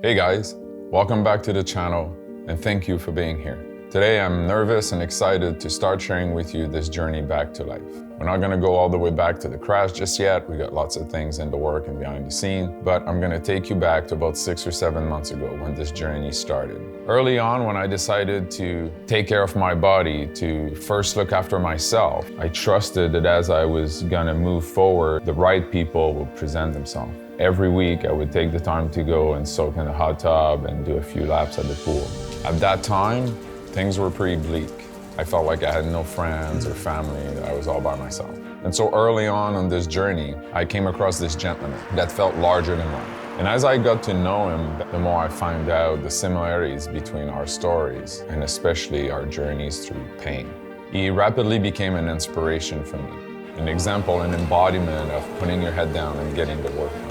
Hey guys, welcome back to the channel and thank you for being here. Today I'm nervous and excited to start sharing with you this journey back to life. We're not gonna go all the way back to the crash just yet. We got lots of things in the work and behind the scene, but I'm gonna take you back to about 6 or 7 months ago when this journey started. Early on, when I decided to take care of my body, to first look after myself, I trusted that as I was gonna move forward, the right people would present themselves. Every week, I would take the time to go and soak in the hot tub and do a few laps at the pool. At that time, things were pretty bleak. I felt like I had no friends or family, that I was all by myself. And so early on this journey, I came across this gentleman that felt larger than life. And as I got to know him, the more I found out the similarities between our stories, and especially our journeys through pain. He rapidly became an inspiration for me, an example, an embodiment of putting your head down and getting the work done,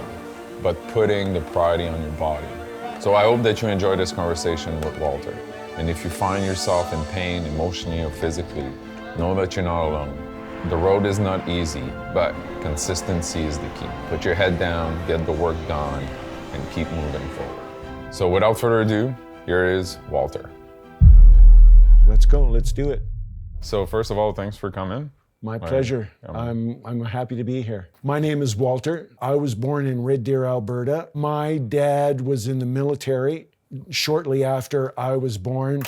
but putting the priority on your body. So I hope that you enjoy this conversation with Walter. And if you find yourself in pain, emotionally or physically, know that you're not alone. The road is not easy, but consistency is the key. Put your head down, get the work done, and keep moving forward. So without further ado, here is Walter. Let's go, let's do it. So first of all, thanks for coming. My pleasure. I'm happy to be here. My name is Walter. I was born in Red Deer, Alberta. My dad was in the military. Shortly after I was born,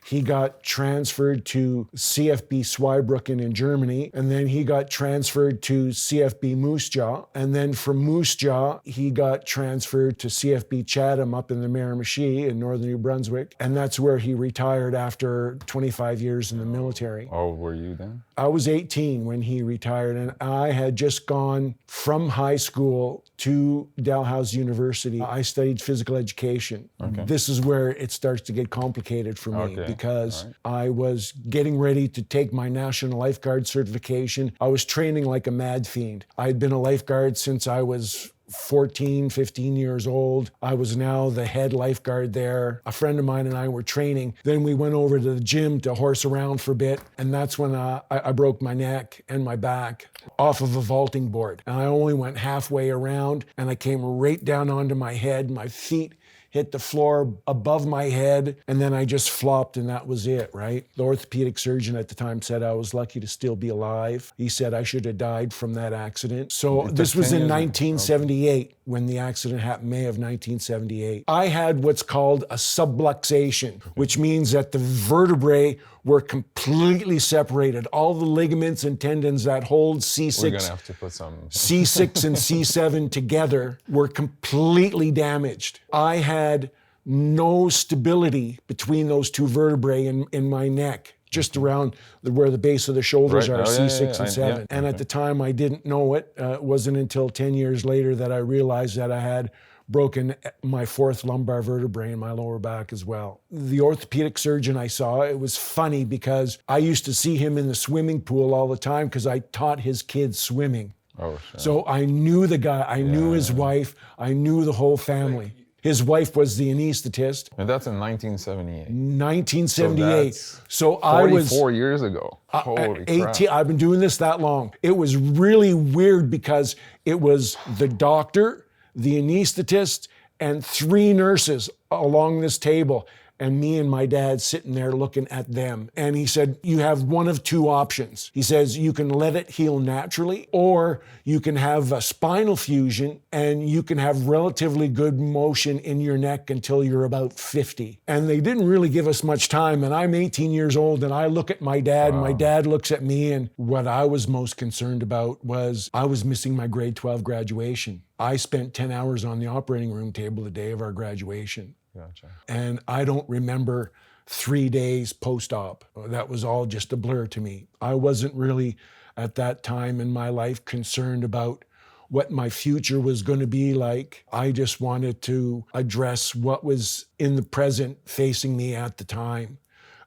he got transferred to CFB Zweibrücken in Germany, and then he got transferred to CFB Moose Jaw, and then from Moose Jaw, he got transferred to CFB Chatham up in the Miramichi in northern New Brunswick, and that's where he retired after 25 years in the military. How old were you then? I was 18 when he retired, and I had just gone from high school to Dalhousie University. I studied physical education. Okay. This is where it starts to get complicated for me because I was getting ready to take my National Lifeguard certification. I was training like a mad fiend. I had been a lifeguard since I was 14, 15 years old. I was now the head lifeguard there. A friend of mine and I were training. Then we went over to the gym to horse around for a bit. And that's when I broke my neck and my back off of a vaulting board. And I only went halfway around and I came right down onto my head. My feet hit the floor above my head, and then I just flopped, and that was it, right? The orthopedic surgeon at the time said I was lucky to still be alive. He said I should have died from that accident. So this was in 1978 when the accident happened, May of 1978. I had what's called a subluxation, which means that the vertebrae were completely separated. All the ligaments and tendons that hold C6, We're gonna have to put some... C6 and C7 together were completely damaged. I had no stability between those two vertebrae in my neck, just around where the base of the shoulders are, C6 and 7. And at the time, I didn't know it. It wasn't until 10 years later that I realized that I had broken my fourth lumbar vertebrae in my lower back as well. The orthopedic surgeon I saw, it was funny because I used to see him in the swimming pool all the time because I taught his kids swimming. Oh, sure. So I knew the guy, I knew his wife, I knew the whole family. His wife was the anesthetist. And that's in 1978. 1978. So I was 44 years ago. Holy 18. crap. I've been doing this that long. It was really weird because it was the doctor, the anesthetist, and 3 nurses along this table, and me and my dad sitting there looking at them. And he said, you have one of 2 options. He says, you can let it heal naturally, or you can have a spinal fusion and you can have relatively good motion in your neck until you're about 50. And they didn't really give us much time. And I'm 18 years old and I look at my dad and my dad looks at me. And what I was most concerned about was I was missing my grade 12 graduation. I spent 10 hours on the operating room table the day of our graduation. Gotcha. And I don't remember 3 days post-op. That was all just a blur to me. I wasn't really at that time in my life concerned about what my future was going to be like. I just wanted to address what was in the present facing me at the time.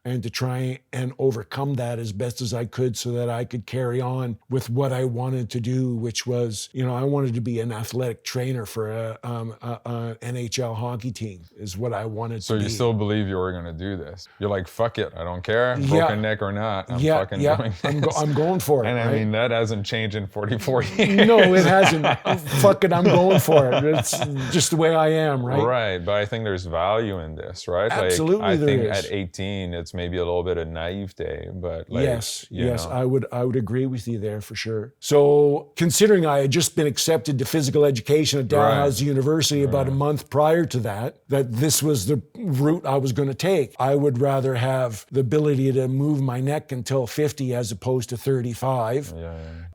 and to try and overcome that as best as I could so that I could carry on with what I wanted to do, which was, I wanted to be an athletic trainer for a NHL hockey team is what I wanted to be. So you still believe you were going to do this? You're like, fuck it, I don't care, broken neck or not, I'm fucking doing this. I'm going for it. And I mean, that hasn't changed in 44 years. No, it hasn't. Fuck it, I'm going for it. It's just the way I am, right? Right, but I think there's value in this, right? Absolutely, I think there is. at 18, it's maybe a little bit of naivete, but yes, I would agree with you there for sure. So considering I had just been accepted to physical education at Dalhousie University about a month prior to that this was the route I was going to take. I would rather have the ability to move my neck until 50 as opposed to 35.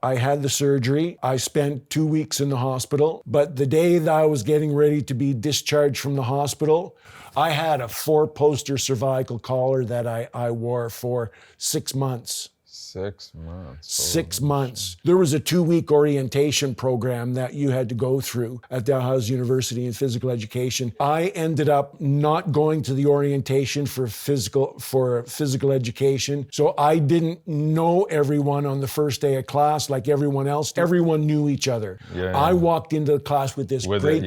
I had the surgery. I spent 2 weeks in the hospital, but the day that I was getting ready to be discharged from the hospital, I had a 4-poster cervical collar that I wore for 6 months. 6 months. 6 months. There was a 2-week orientation program that you had to go through at Dalhousie University in physical education. I ended up not going to the orientation for physical education. So I didn't know everyone on the first day of class like everyone else. Everyone knew each other. I walked into the class with this big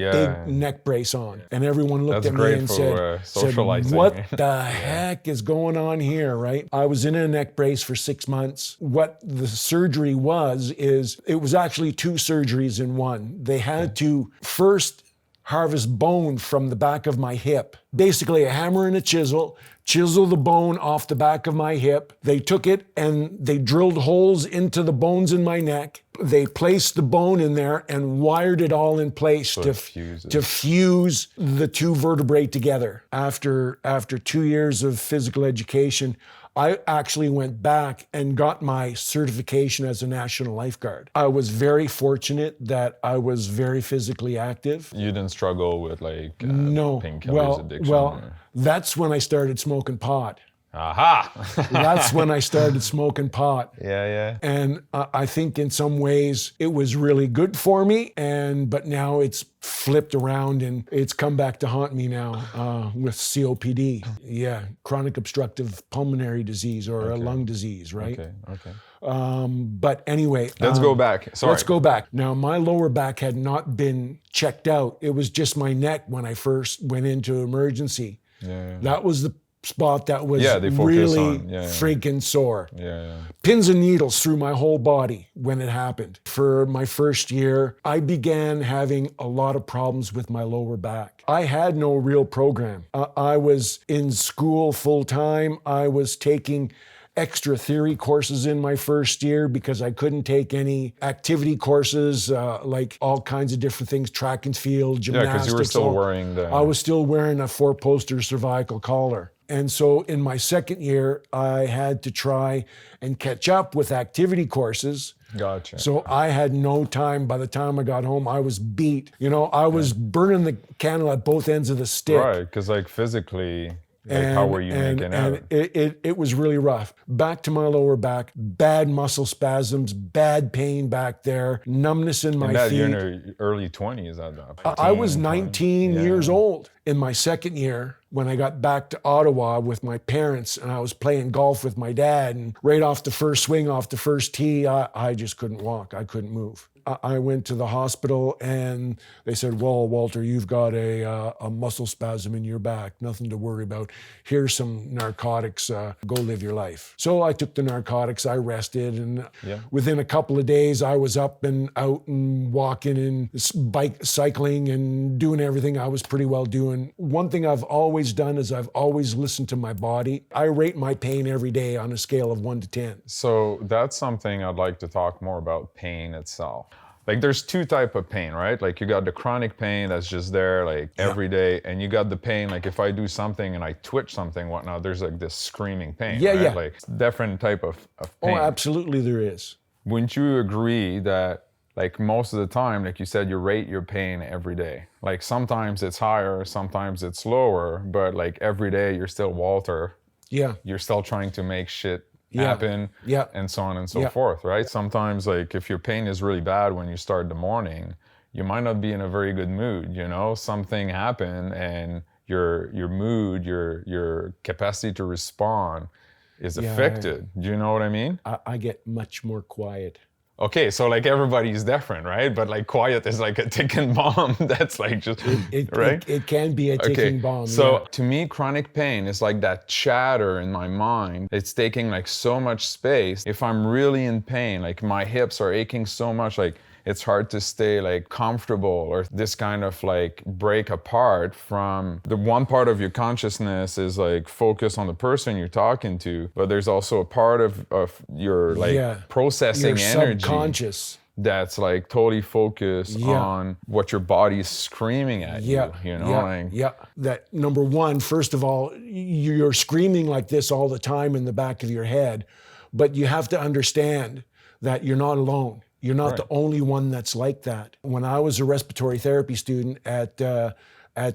neck brace on, and everyone looked at me and said, "What the heck is going on here?" Right? I was in a neck brace for 6 months. What the surgery is it was actually 2 surgeries in one. They had to first harvest bone from the back of my hip. Basically a hammer and a chisel the bone off the back of my hip. They took it and they drilled holes into the bones in my neck. They placed the bone in there and wired it all in place to fuse the 2 vertebrae together. After 2 years of physical education, I actually went back and got my certification as a national lifeguard. I was very fortunate that I was very physically active. You didn't struggle with no. painkillers addiction? Well, that's when I started smoking pot. Aha! That's when I started smoking pot. Yeah. And I think in some ways it was really good for me, but now it's flipped around and it's come back to haunt me now with COPD. Yeah, chronic obstructive pulmonary disease or a lung disease, right? Okay. But anyway. Let's go back. Sorry. Let's go back. Now, my lower back had not been checked out. It was just my neck when I first went into emergency. Yeah. That was the spot that was really freaking sore. Pins and needles through my whole body when it happened. For my first year, I began having a lot of problems with my lower back. I had no real program. I was in school full time. I was taking extra theory courses in my first year because I couldn't take any activity courses, like all kinds of different things, track and field, gymnastics. Yeah, because you were still wearing I was still wearing a 4-poster cervical collar. And so in my second year, I had to try and catch up with activity courses. Gotcha. So I had no time. By the time I got home, I was beat. I was burning the candle at both ends of the stick. Right, because physically, how were you making out? It was really rough. Back to my lower back, bad muscle spasms, bad pain back there, numbness in my feet. You're in your early 20s at that point. I was 19 years old. In my second year, when I got back to Ottawa with my parents and I was playing golf with my dad, and right off the first swing, off the first tee, I just couldn't walk. I couldn't move. I went to the hospital and they said, "Well, Walter, you've got a muscle spasm in your back. Nothing to worry about. Here's some narcotics. Go live your life." So I took the narcotics. I rested, and within a couple of days, I was up and out and walking and cycling and doing everything I was pretty well doing. One thing I've always done is I've always listened to my body. I rate my pain every day on a scale of 1 to 10. So that's something I'd like to talk more about, pain itself. There's 2 types of pain, right? You got the chronic pain that's just there every day, and you got the pain, if I do something and I twitch something, whatnot, there's this screaming pain, right? Different type of pain. Oh, absolutely there is. Wouldn't you agree that most of the time, you said, you rate your pain every day? Sometimes it's higher, sometimes it's lower, but every day you're still Walter. Yeah. You're still trying to make shit happen, and so on and so forth, right? Sometimes, if your pain is really bad when you start the morning, you might not be in a very good mood, something happened and your mood, your capacity to respond is affected. Do you know what I mean? I get much more quiet. Okay, so like everybody's different, right? But like quiet is like a ticking bomb. That's like just, right? It can be a ticking bomb. So to me, chronic pain is like that chatter in my mind. It's taking like so much space. If I'm really in pain, like my hips are aching so much, like it's hard to stay like comfortable, or this kind of like break apart from the one part of your consciousness is like focus on the person you're talking to, but there's also a part of your like processing your energy subconscious that's like totally focused on what your body's screaming at you, you know? That number one, first of all, you're screaming like this all the time in the back of your head, but you have to understand that you're not alone. You're not the only one that's like that. When I was a respiratory therapy student at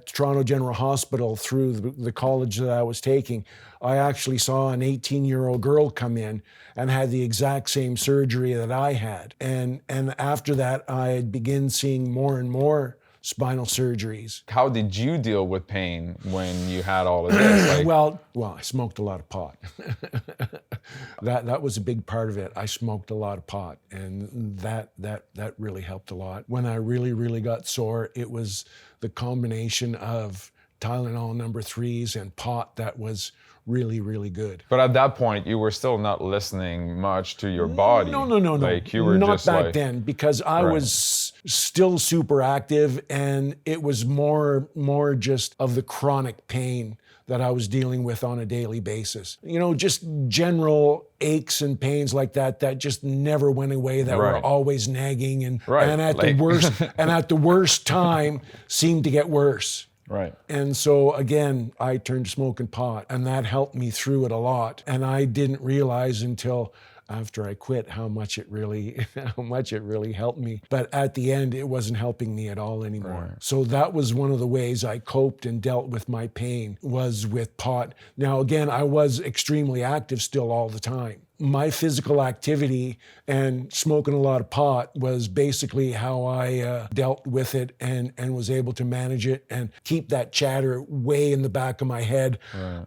Toronto General Hospital through the college that I was taking, I actually saw an 18-year-old girl come in and had the exact same surgery that I had. And after that, I began seeing more and more spinal surgeries. How did you deal with pain when you had all of this? Like... Well, I smoked a lot of pot. That was a big part of it. I smoked a lot of pot, and that really helped a lot. When I really got sore, it was the combination of Tylenol number 3s and pot that was really good. But at that point, you were still not listening much to your body. No. Like you were not just back like... then, because I was still super active, and it was more just of the chronic pain that I was dealing with on a daily basis. You know, just general aches and pains like that just never went away, that were always nagging and at the worst time seemed to get worse. Right. And so again, I turned to smoking pot, and that helped me through it a lot. And I didn't realize until after I quit how much it really helped me. But at the end, it wasn't helping me at all anymore. So that was one of the ways I coped and dealt with my pain, was with pot. Now again, I was extremely active still all the time. My physical activity and smoking a lot of pot was basically how I dealt with it and was able to manage it and keep that chatter way in the back of my head.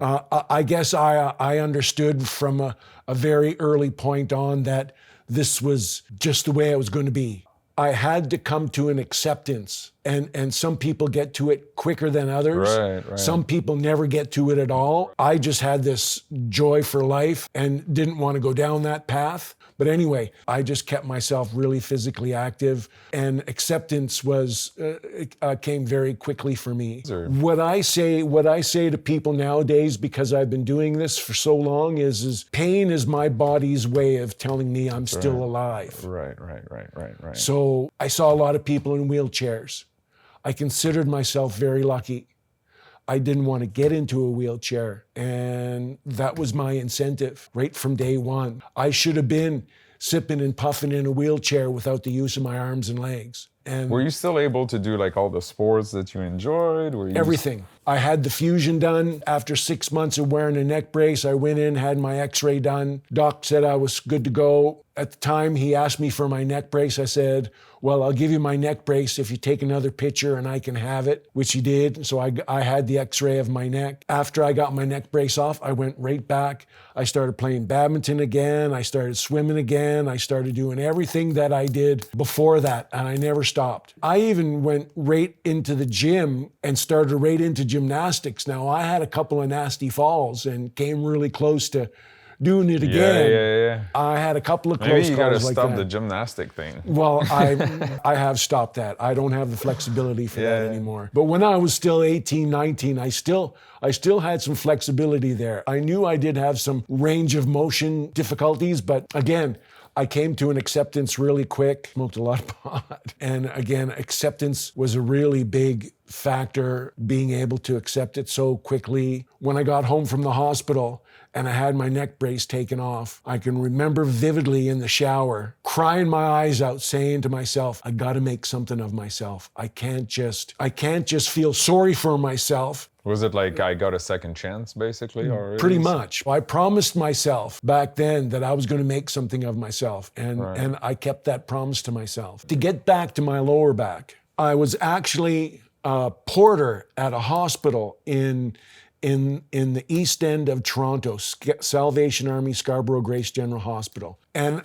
I guess I understood from a very early point on that this was just the way it was going to be. I had to come to an acceptance, and some people get to it quicker than others. Some people never get to it at all. I just had this joy for life and didn't want to go down that path. But anyway, I just kept myself really physically active, and acceptance came very quickly for me. What I say to people nowadays, because I've been doing this for so long, is pain is my body's way of telling me I'm still alive. Right. So I saw a lot of people in wheelchairs. I considered myself very lucky. I didn't want to get into a wheelchair, and that was my incentive right from day one. I should have been sipping and puffing in a wheelchair without the use of my arms and legs. And were you still able to do like all the sports that you enjoyed? Everything. I had the fusion done. After 6 months of wearing a neck brace, I went in, had my x-ray done. Doc said I was good to go. At the time, he asked me for my neck brace. I said, well, I'll give you my neck brace if you take another picture and I can have it, which he did. So I had the x-ray of my neck. After I got my neck brace off, I went right back. I started playing badminton again. I started swimming again. I started doing everything that I did before that, and I never stopped. I even went right into the gym and started right into gymnastics. Now, I had a couple of nasty falls and came really close to doing it again. Yeah. I had a couple of close Maybe you calls gotta like stop that. the gymnastic thing. Well, I have stopped that. I don't have the flexibility for that anymore. But when I was still 18, 19, I still had some flexibility there. I knew I did have some range of motion difficulties, but again, I came to an acceptance really quick, smoked a lot of pot. And again, acceptance was a really big factor, being able to accept it so quickly. When I got home from the hospital and I had my neck brace taken off, I can remember vividly in the shower, crying my eyes out, saying to myself, I gotta make something of myself. I can't just feel sorry for myself. Was it like I got a second chance, basically? Or Pretty much. I promised myself back then that I was going to make something of myself, and I kept that promise to myself. To get back to my lower back, I was actually a porter at a hospital in the East End of Toronto, Salvation Army Scarborough Grace General Hospital. And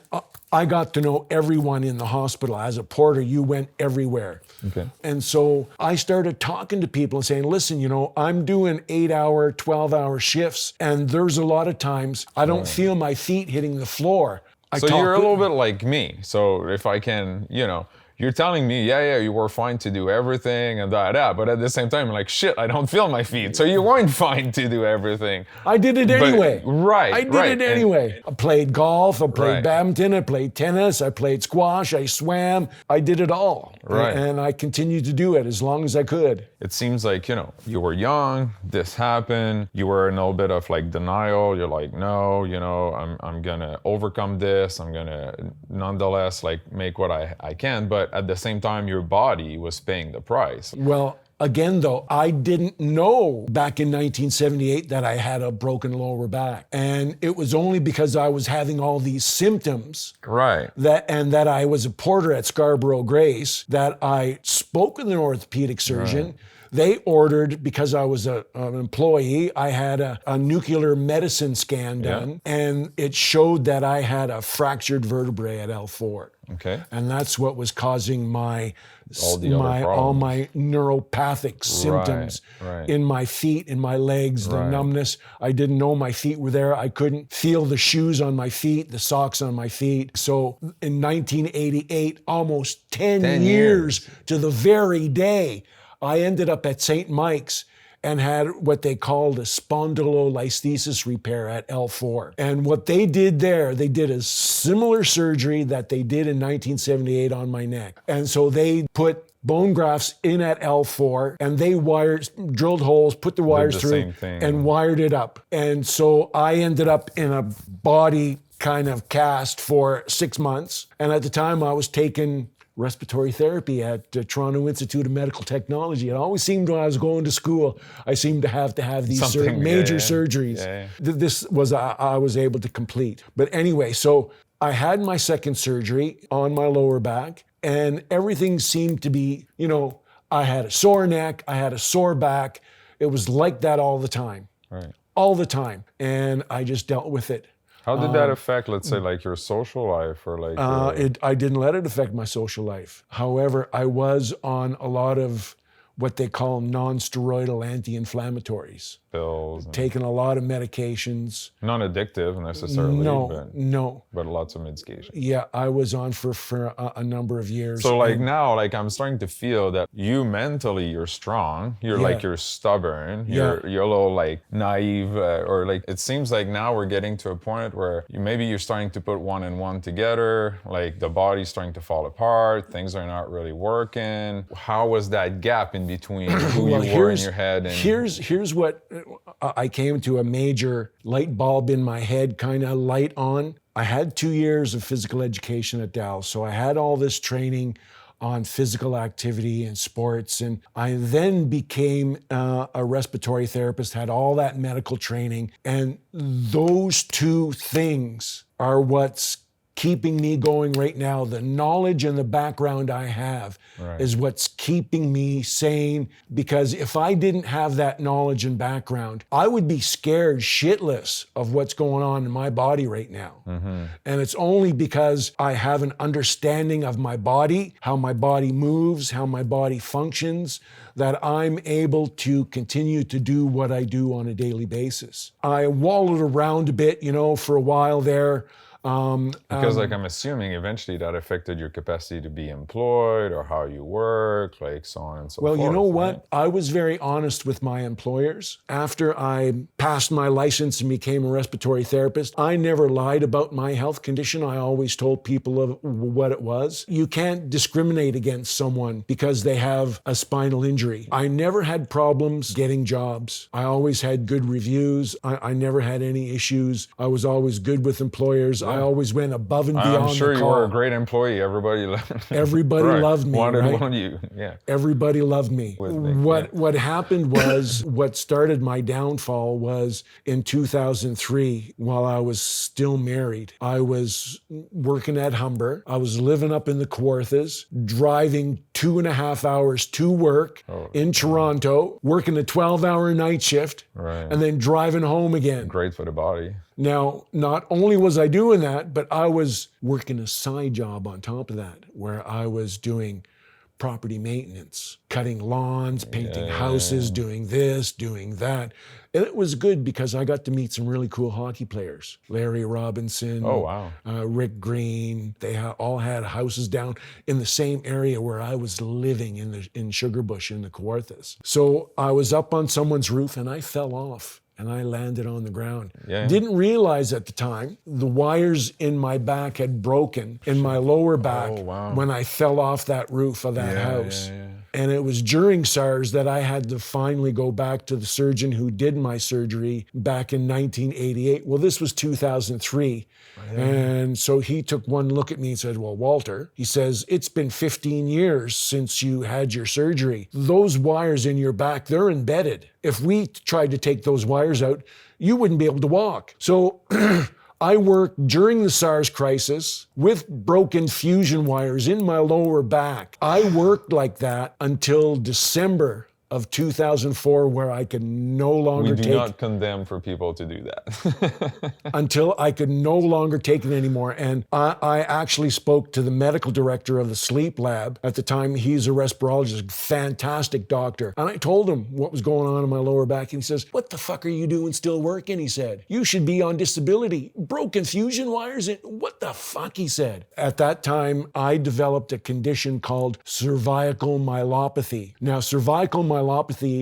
I got to know everyone in the hospital. As a porter, you went everywhere. Okay. And so I started talking to people and saying, listen, you know, I'm doing 8-hour, 12-hour shifts, and there's a lot of times I don't feel my feet hitting the floor. So you're a little bit like me. So if I can, you know, you're telling me, yeah, you were fine to do everything and that, but at the same time, like, shit, I don't feel my feet. So you weren't fine to do everything. I did it anyway. Right. I did it anyway. I played golf, I played badminton, I played tennis, I played squash, I swam. I did it all. Right. And I continued to do it as long as I could. It seems like, you know, you were young, this happened, you were in a little bit of like denial. You're like, no, you know, I'm gonna overcome this. I'm gonna nonetheless like make what I can. But at the same time, your body was paying the price. Well, again, though, I didn't know back in 1978 that I had a broken lower back. And it was only because I was having all these symptoms that I was a porter at Scarborough Grace that I spoke with an orthopedic surgeon. They ordered, because I was an employee, I had a nuclear medicine scan done, and it showed that I had a fractured vertebrae at L4. Okay. And that's what was causing all my neuropathic symptoms in my feet, in my legs, the numbness. I didn't know my feet were there. I couldn't feel the shoes on my feet, the socks on my feet. So in 1988, almost 10 years to the very day, I ended up at St. Mike's and had what they called a spondylolisthesis repair at L4. And what they did there, they did a similar surgery that they did in 1978 on my neck. And so they put bone grafts in at L4, and they drilled holes, put the wires through, and wired it up. And so I ended up in a body kind of cast for 6 months. And at the time I was taking respiratory therapy at Toronto Institute of Medical Technology. It always seemed when I was going to school, I seemed to have these major surgeries. This was, I was able to complete. But anyway, so I had my second surgery on my lower back, and everything seemed to be, you know, I had a sore neck, I had a sore back. It was like that all the time. All the time. And I just dealt with it. How did that affect, let's say, like your social life or like? I didn't let it affect my social life. However, I was on a lot of what they call non-steroidal anti-inflammatories. Pills. Taking a lot of medications. Non-addictive necessarily. No. But lots of medication. Yeah, I was on for a number of years. So like now, like I'm starting to feel that you mentally, you're strong. You're like, you're stubborn. You're a little like naive or like, it seems like now we're getting to a point where maybe you're starting to put one and one together. Like the body's starting to fall apart. Things are not really working. How was that gap in between who you were in your head? And here's what I came to a major light bulb in my head kind of light on. I had 2 years of physical education at Dallas, so I had all this training on physical activity and sports, and I then became a respiratory therapist, had all that medical training, and those two things are what's keeping me going right now. The knowledge and the background I have is what's keeping me sane, because if I didn't have that knowledge and background, I would be scared shitless of what's going on in my body right now. And it's only because I have an understanding of my body, how my body moves, how my body functions, that I'm able to continue to do what I do on a daily basis. I wallowed around a bit, you know, for a while there. Because like I'm assuming eventually that affected your capacity to be employed or how you work, like so on and so forth. Well, you know what? I was very honest with my employers. After I passed my license and became a respiratory therapist, I never lied about my health condition. I always told people of what it was. You can't discriminate against someone because they have a spinal injury. I never had problems getting jobs. I always had good reviews. I never had any issues. I was always good with employers. I always went above and beyond I'm sure the you call. were a great employee. Everybody loved me. Wanted you. Yeah. Everybody loved me. What happened was, what started my downfall was in 2003, while I was still married. I was working at Humber. I was living up in the Kawarthas, driving 2.5 hours to work in Toronto, working a 12-hour night shift, and then driving home again. Great for the body. Now, not only was I doing that, but I was working a side job on top of that, where I was doing property maintenance, cutting lawns, painting houses, doing this, doing that. And it was good because I got to meet some really cool hockey players. Larry Robinson, Rick Green. They all had houses down in the same area where I was living in Sugarbush in the Kawarthas. So I was up on someone's roof and I fell off. And I landed on the ground. Didn't realize at the time the wires in my back had broken in my lower back when I fell off that roof of that house. And it was during SARS that I had to finally go back to the surgeon who did my surgery back in 1988. Well, this was 2003. And so he took one look at me and said, well, Walter, he says, it's been 15 years since you had your surgery. Those wires in your back, they're embedded. If we tried to take those wires out, you wouldn't be able to walk. So I worked during the SARS crisis with broken fusion wires in my lower back. I worked like that until December of 2004, where I could no longer take... We do not condemn for people to do that. Until I could no longer take it anymore. And I actually spoke to the medical director of the sleep lab. At the time, he's a respirologist, fantastic doctor. And I told him what was going on in my lower back. And he says, what the fuck are you doing still working? He said, you should be on disability. Broken fusion wires? What the fuck? He said. At that time, I developed a condition called cervical myelopathy. Now, cervical myelopathy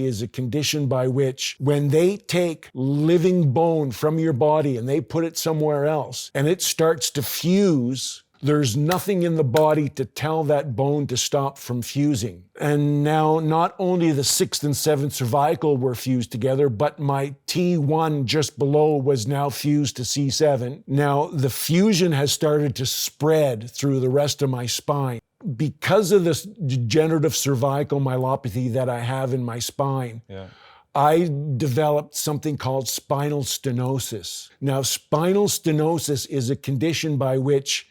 is a condition by which when they take living bone from your body and they put it somewhere else and it starts to fuse, there's nothing in the body to tell that bone to stop from fusing. And now not only the 6th and 7th cervical were fused together, but my T1 just below was now fused to C7. Now the fusion has started to spread through the rest of my spine. Because of this degenerative cervical myelopathy that I have in my spine, I developed something called spinal stenosis. Now, spinal stenosis is a condition by which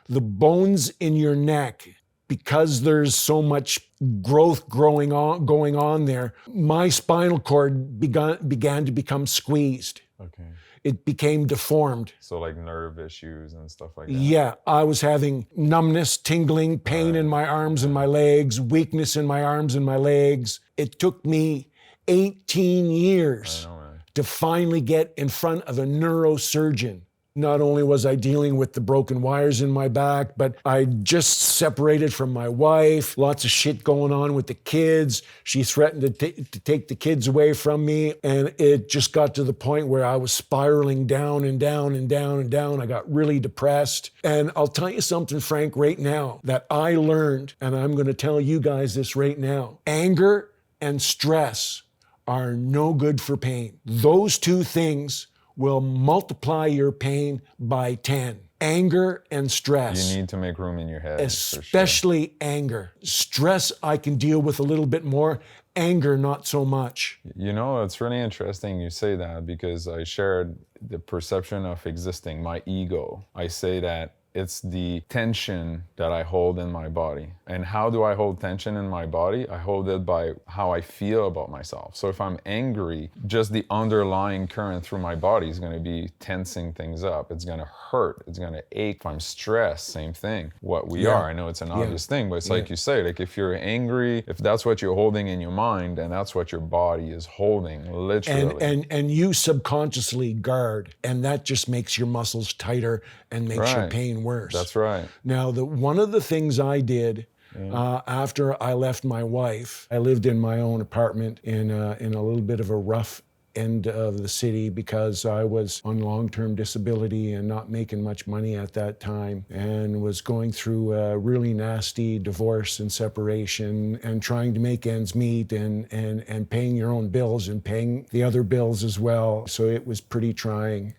the bones in your neck, because there's so much growth going on there, my spinal cord began to become squeezed. Okay. It became deformed. So like nerve issues and stuff like that? Yeah, I was having numbness, tingling, pain in my arms and my legs, weakness in my arms and my legs. It took me 18 years to finally get in front of a neurosurgeon. Not only was I dealing with the broken wires in my back, but I just separated from my wife, lots of shit going on with the kids. She threatened to take the kids away from me. And it just got to the point where I was spiraling down and down and down and down. I got really depressed. And I'll tell you something, Frank, right now that I learned, and I'm going to tell you guys this right now. Anger and stress are no good for pain. Those two things will multiply your pain by 10. Anger and stress. You need to make room in your head. Especially anger. Stress I can deal with a little bit more. Anger, not so much. You know, it's really interesting you say that because I shared the perception of existing, my ego. I say that it's the tension that I hold in my body. And how do I hold tension in my body? I hold it by how I feel about myself. So if I'm angry, just the underlying current through my body is gonna be tensing things up. It's gonna hurt, it's gonna ache. If I'm stressed, same thing. What we are, I know it's an obvious thing, but it's like you say, like if you're angry, if that's what you're holding in your mind, and that's what your body is holding, literally. And you subconsciously guard, and that just makes your muscles tighter and makes your pain worse. That's right. Now, one of the things I did after I left my wife, I lived in my own apartment in a little bit of a rough end of the city because I was on long-term disability and not making much money at that time and was going through a really nasty divorce and separation and trying to make ends meet and paying your own bills and paying the other bills as well. So it was pretty trying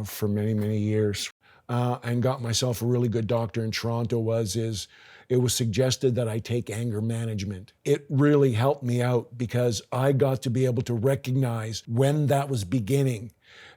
for many, many years. and got myself a really good doctor in Toronto it was suggested that I take anger management. It really helped me out because I got to be able to recognize when that was beginning,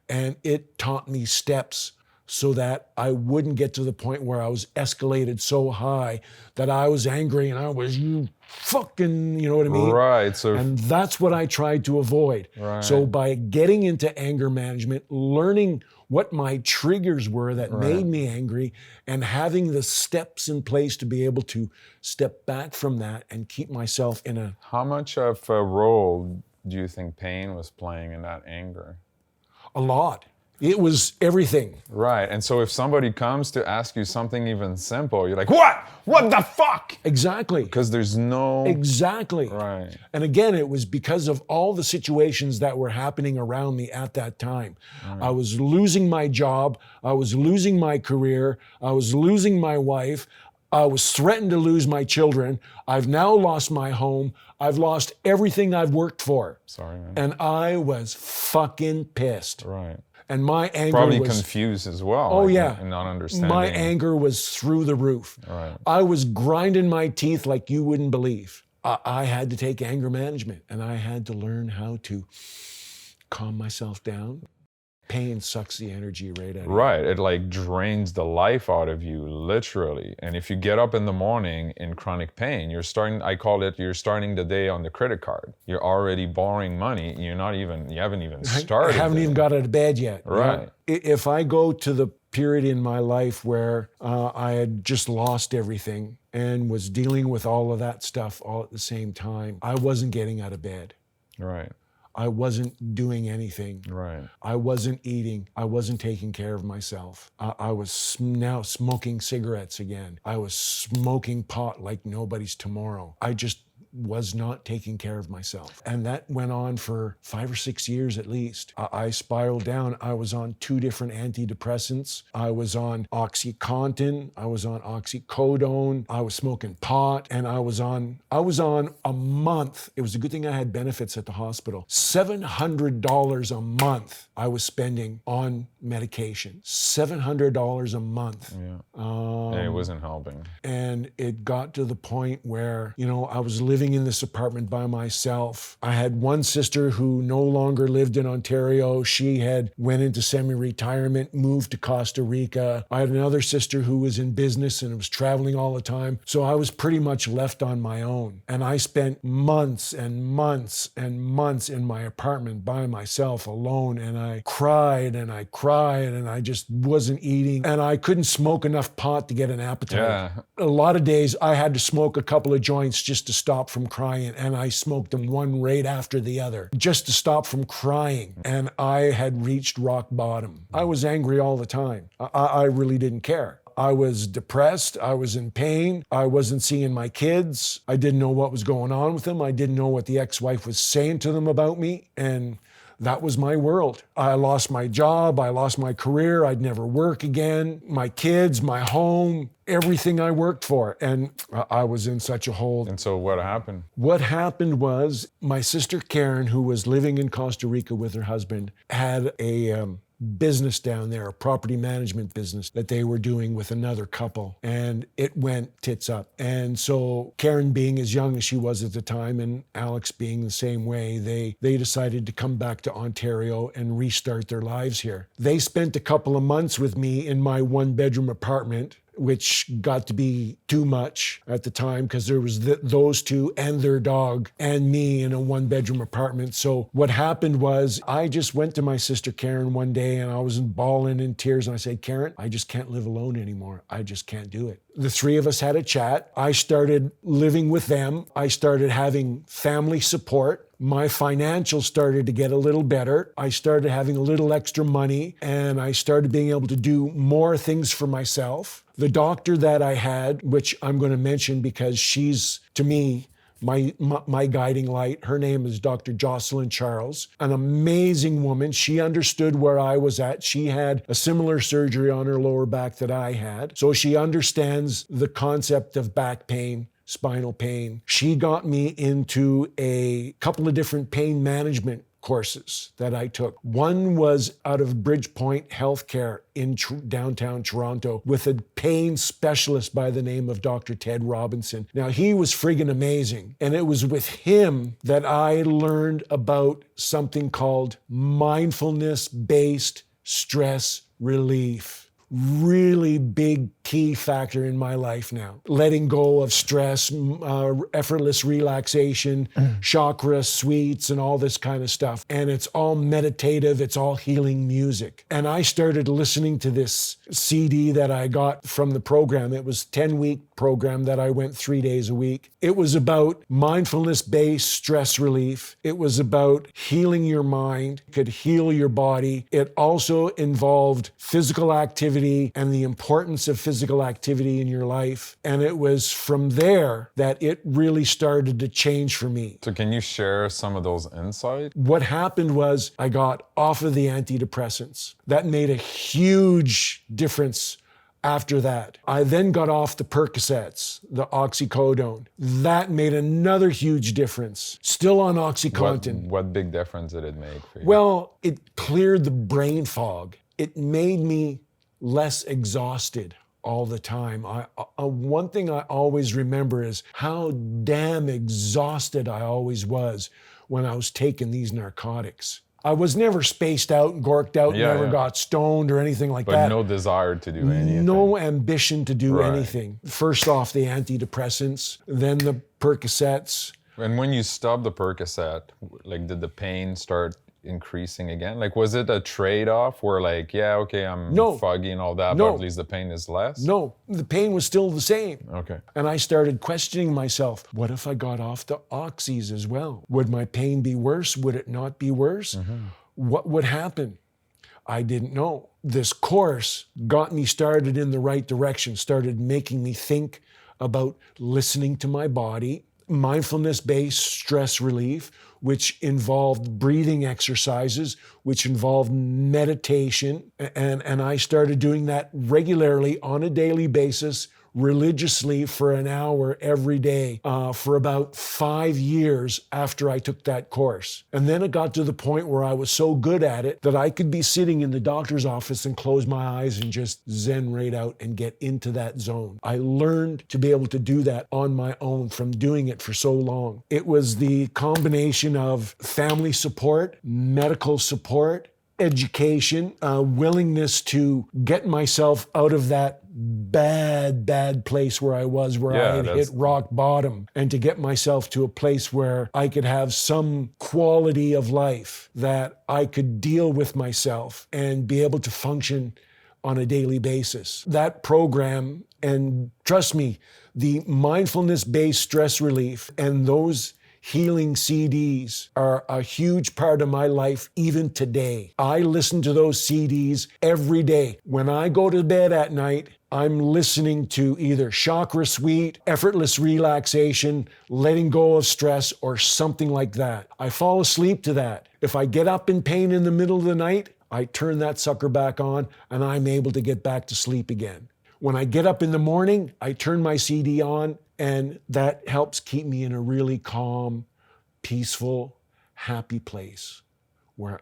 and it taught me steps so that I wouldn't get to the point where I was escalated so high that I was angry and I was, you fucking, you know what I mean? Right. And that's what I tried to avoid. Right. So by getting into anger management, learning what my triggers were that made me angry, and having the steps in place to be able to step back from that and keep myself in a... How much of a role do you think pain was playing in that anger? A lot. It was everything. Right. And so if somebody comes to ask you something even simple, you're like, what? What the fuck? Exactly. Because there's no... Exactly. Right. And again, it was because of all the situations that were happening around me at that time. I was losing my job. I was losing my career. I was losing my wife. I was threatened to lose my children. I've now lost my home. I've lost everything I've worked for. Sorry, man. And I was fucking pissed. Right. And my anger probably was... confused as well. Oh, yeah. And not understanding. My anger was through the roof. Right. I was grinding my teeth like you wouldn't believe. I had to take anger management, and I had to learn how to calm myself down. Pain sucks the energy right out of you. Right. It like drains the life out of you, literally. And if you get up in the morning in chronic pain, you're starting the day on the credit card. You're already borrowing money. You haven't even started. I haven't even got out of bed yet. Right. If I go to the period in my life where I had just lost everything and was dealing with all of that stuff all at the same time, I wasn't getting out of bed. Right. I wasn't doing anything. Right. I wasn't eating. I wasn't taking care of myself. I was now smoking cigarettes again. I was smoking pot like nobody's tomorrow. I just was not taking care of myself. And that went on for 5 or 6 years at least. I spiraled down. I was on 2 different antidepressants. I was on OxyContin. I was on oxycodone. I was smoking pot, and I was on a month. It was a good thing I had benefits at the hospital. $700 a month I was spending on medication. $700 a month. Yeah. And it wasn't helping. And it got to the point where, I was living in this apartment by myself. I had one sister who no longer lived in Ontario. She had went into semi-retirement, moved to Costa Rica. I had another sister who was in business and was traveling all the time. So I was pretty much left on my own. And I spent months and months and months in my apartment by myself alone. And I cried and I cried and I just wasn't eating. And I couldn't smoke enough pot to get an appetite. Yeah. A lot of days I had to smoke a couple of joints just to stop from crying, and I smoked them one right after the other just to stop from crying. And I had reached rock bottom. I was angry all the time. I really didn't care. I was depressed. I was in pain. I wasn't seeing my kids. I didn't know what was going on with them. I didn't know what the ex-wife was saying to them about me. And that was my world. I lost my job. I lost my career. I'd never work again. My kids, my home, everything I worked for. And I was in such a hole. And so what happened? What happened was my sister Karen, who was living in Costa Rica with her husband, had a business down there, a property management business that they were doing with another couple, and it went tits up. And so Karen, being as young as she was at the time, and Alex being the same way, they decided to come back to Ontario and restart their lives here. They spent a couple of months with me in my 1-bedroom apartment, which got to be too much at the time because there was those two and their dog and me in a 1-bedroom apartment. So what happened was I just went to my sister Karen one day and I was bawling in tears and I said, Karen, I just can't live alone anymore. I just can't do it. The 3 of us had a chat. I started living with them. I started having family support. My financials started to get a little better. I started having a little extra money and I started being able to do more things for myself. The doctor that I had, which I'm going to mention because she's, to me, my guiding light. Her name is Dr. Jocelyn Charles, an amazing woman. She understood where I was at. She had a similar surgery on her lower back that I had. So she understands the concept of back pain, spinal pain. She got me into a couple of different pain management courses that I took. One was out of Bridgepoint Healthcare in downtown Toronto with a pain specialist by the name of Dr. Ted Robinson. Now, he was friggin' amazing. And it was with him that I learned about something called mindfulness-based stress relief. Really big key factor in my life now. Letting go of stress, effortless relaxation, chakra suites, and all this kind of stuff. And it's all meditative, it's all healing music. And I started listening to this CD that I got from the program. It was a 10-week program that I went 3 days a week. It was about mindfulness-based stress relief. It was about healing your mind, could heal your body. It also involved physical activity and the importance of physical activity in your life. And it was from there that it really started to change for me. So can you share some of those insights? What happened was I got off of the antidepressants. That made a huge difference after that. I then got off the Percocets, the oxycodone. That made another huge difference. Still on OxyContin. What big difference did it make for you? Well, it cleared the brain fog. It made me less exhausted all the time. One thing I always remember is how damn exhausted I always was when I was taking these narcotics. I was never spaced out and gorked out, never got stoned or anything like that. But no desire to do anything. No ambition to do anything. First off, the antidepressants, then the Percocets. And when you stopped the Percocet, like, did the pain start increasing again? Like, was it a trade-off where, like, yeah, okay, I'm foggy and all that, but at least the pain is less? No, the pain was still the same. Okay. And I started questioning myself, what if I got off the oxys as well? Would my pain be worse? Would it not be worse? What would happen? I didn't know. This course got me started in the right direction, started making me think about listening to my body, mindfulness-based stress relief, which involved breathing exercises, which involved meditation. And I started doing that regularly on a daily basis, religiously for an hour every day for about 5 years after I took that course. And then it got to the point where I was so good at it that I could be sitting in the doctor's office and close my eyes and just zen right out and get into that zone. I learned to be able to do that on my own from doing it for so long. It was the combination of family support, medical support, education, willingness to get myself out of that bad place where I was, where I had hit rock bottom, and to get myself to a place where I could have some quality of life, that I could deal with myself and be able to function on a daily basis. That program, and trust me, the mindfulness-based stress relief and those healing CDs are a huge part of my life even today. I listen to those CDs every day. When I go to bed at night, I'm listening to either Chakra Suite, Effortless Relaxation, Letting Go of Stress, or something like that. I fall asleep to that. If I get up in pain in the middle of the night, I turn that sucker back on and I'm able to get back to sleep again. When I get up in the morning, I turn my CD on, and that helps keep me in a really calm, peaceful, happy place where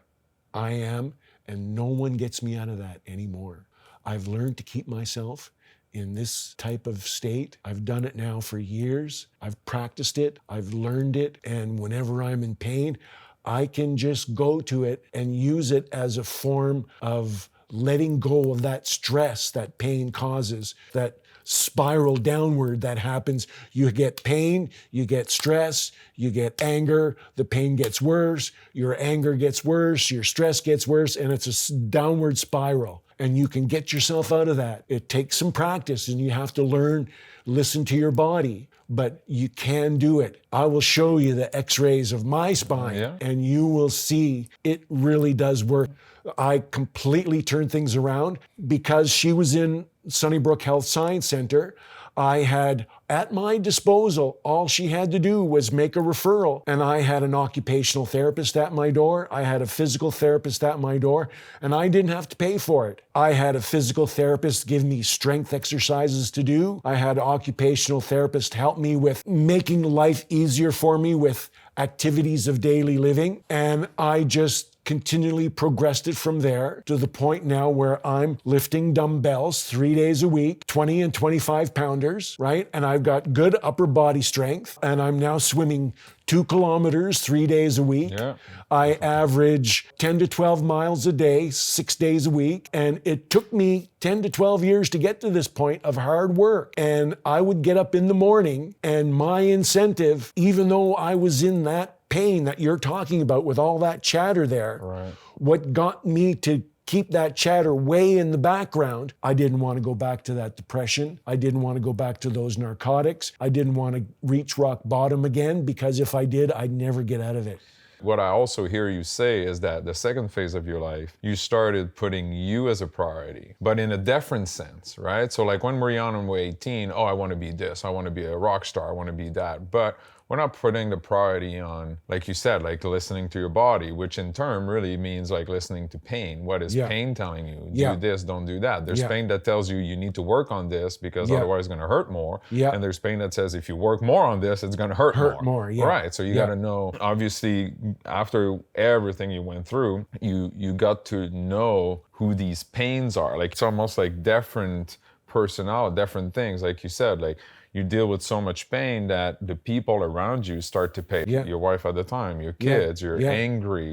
I am, and no one gets me out of that anymore. I've learned to keep myself in this type of state. I've done it now for years. I've practiced it. I've learned it. And whenever I'm in pain, I can just go to it and use it as a form of letting go of that stress that pain causes, that spiral downward that happens. You get pain, you get stress, you get anger, the pain gets worse, your anger gets worse, your stress gets worse, and it's a downward spiral. And you can get yourself out of that. It takes some practice, and you have to learn, listen to your body, but you can do it. I will show you the x-rays of my spine, and you will see it really does work. I completely turned things around because she was in Sunnybrook Health Science Center. I had at my disposal, all she had to do was make a referral. And I had an occupational therapist at my door. I had a physical therapist at my door, and I didn't have to pay for it. I had a physical therapist give me strength exercises to do. I had an occupational therapist help me with making life easier for me with activities of daily living. And I just continually progressed it from there to the point now where I'm lifting dumbbells 3 days a week, 20 and 25 pounders, right? And I've got good upper body strength. And I'm now swimming 2 kilometers 3 days a week. Yeah. I average 10 to 12 miles a day, 6 days a week. And it took me 10 to 12 years to get to this point of hard work. And I would get up in the morning, and my incentive, even though I was in that pain that you're talking about with all that chatter there, right, what got me to keep that chatter way in the background, I didn't want to go back to that depression. I didn't want to go back to those narcotics. I didn't want to reach rock bottom again, because if I did, I'd never get out of it. What I also hear you say is that the second phase of your life, you started putting you as a priority, but in a different sense, right? So like when we're young and we're 18, oh, I want to be this, I want to be a rock star, I want to be that. But we're not putting the priority on, like you said, like listening to your body, which in turn really means like listening to pain. What is pain telling you? Do this, don't do that. There's pain that tells you you need to work on this because otherwise it's going to hurt more. And there's pain that says if you work more on this, it's going to hurt more. Right. So you got to know, obviously, after everything you went through, you got to know who these pains are. Like it's almost like different personality, different things. Like you said, like you deal with so much pain that the people around you start to pay. Your wife at the time, your kids, you're angry,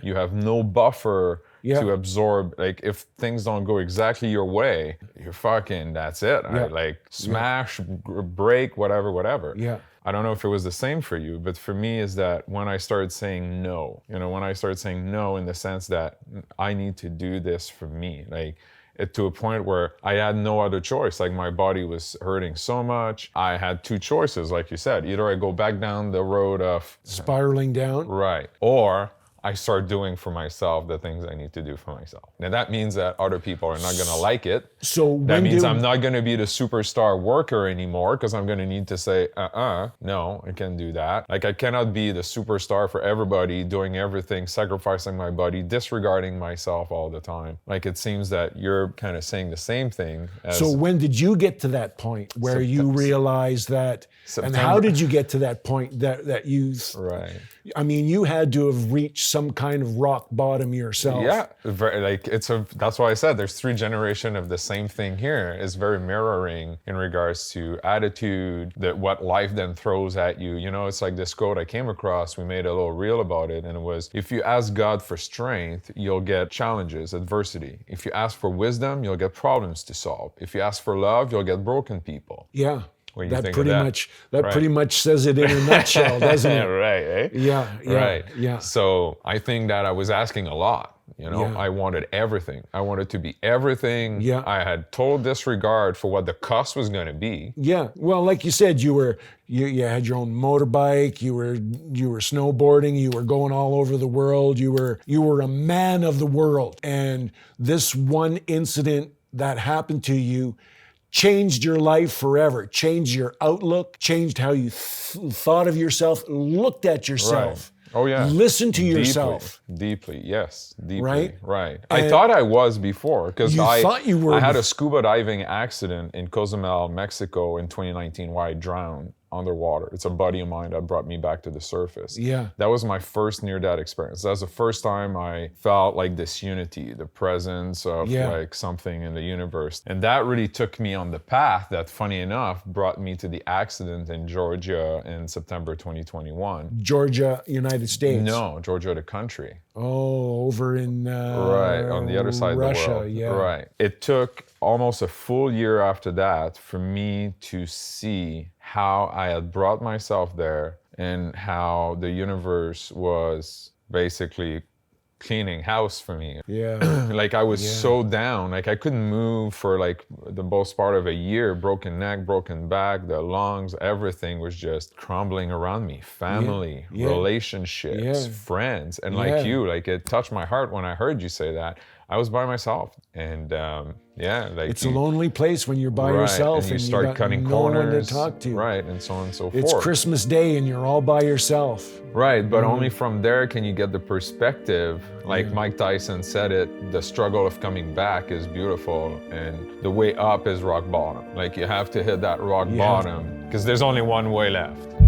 you have no buffer to absorb. Like if things don't go exactly your way, you're fucking, that's it. Right? Like smash, break, whatever. I don't know if it was the same for you, but for me is that when I started saying no, when I started saying no in the sense that I need to do this for me, like to a point where I had no other choice. Like my body was hurting so much. I had 2 choices, like you said. Either I go back down the road of spiraling down. Right. Or I start doing for myself the things I need to do for myself. Now that means that other people are not gonna like it. So that means I'm not gonna be the superstar worker anymore, because I'm gonna need to say, no, I can't do that. Like I cannot be the superstar for everybody, doing everything, sacrificing my body, disregarding myself all the time. Like it seems that you're kind of saying the same thing. So when did you get to that point where you realized that, and how did you get to that point that you, right. I mean, you had to have reached some kind of rock bottom yourself. Yeah, like that's why I said there's 3 generations of the same thing here. It's very mirroring in regards to attitude, that what life then throws at you. It's like this quote I came across, we made a little reel about it, and it was, if you ask God for strength, you'll get challenges, adversity. If you ask for wisdom, you'll get problems to solve. If you ask for love, you'll get broken people. Yeah. That pretty much says it in a nutshell, doesn't it? Right, eh? Yeah, right. Yeah. So I think that I was asking a lot. I wanted everything. I wanted to be everything. Yeah. I had total disregard for what the cost was going to be. Yeah. Well, like you said, you had your own motorbike. You were snowboarding. You were going all over the world. You were a man of the world. And this one incident that happened to you changed your life forever, changed your outlook, changed how you thought of yourself, looked at yourself. Right. Oh yeah. Listen to yourself. Deeply, yes. Deeply. Right. I thought I was before, because I thought you were. I had a scuba diving accident in Cozumel, Mexico in 2019 where I drowned underwater. It's a buddy of mine that brought me back to the surface. Yeah. That was my first near-death experience. That was the first time I felt like this unity, the presence of like something in the universe. And that really took me on the path that, funny enough, brought me to the accident in Georgia in September 2021. Georgia, United States? No, Georgia, the country. Oh, over in right, on the other side Russia, of the world. Yeah. Right. It took almost a full year after that for me to see how I had brought myself there and how the universe was basically cleaning house for me. Yeah. Like I was so down, like I couldn't move for like the most part of a year, broken neck, broken back, the lungs, everything was just crumbling around me. Family, relationships, friends. And like you, like it touched my heart when I heard you say that. I was by myself, and like it's a lonely place when you're by yourself and you start got cutting no corners, one to talk to. right, and so on and so forth. It's Christmas Day and you're all by yourself. Right, but only from there can you get the perspective. Like Mike Tyson said it, the struggle of coming back is beautiful, and the way up is rock bottom. Like you have to hit that rock bottom, because there's only one way left.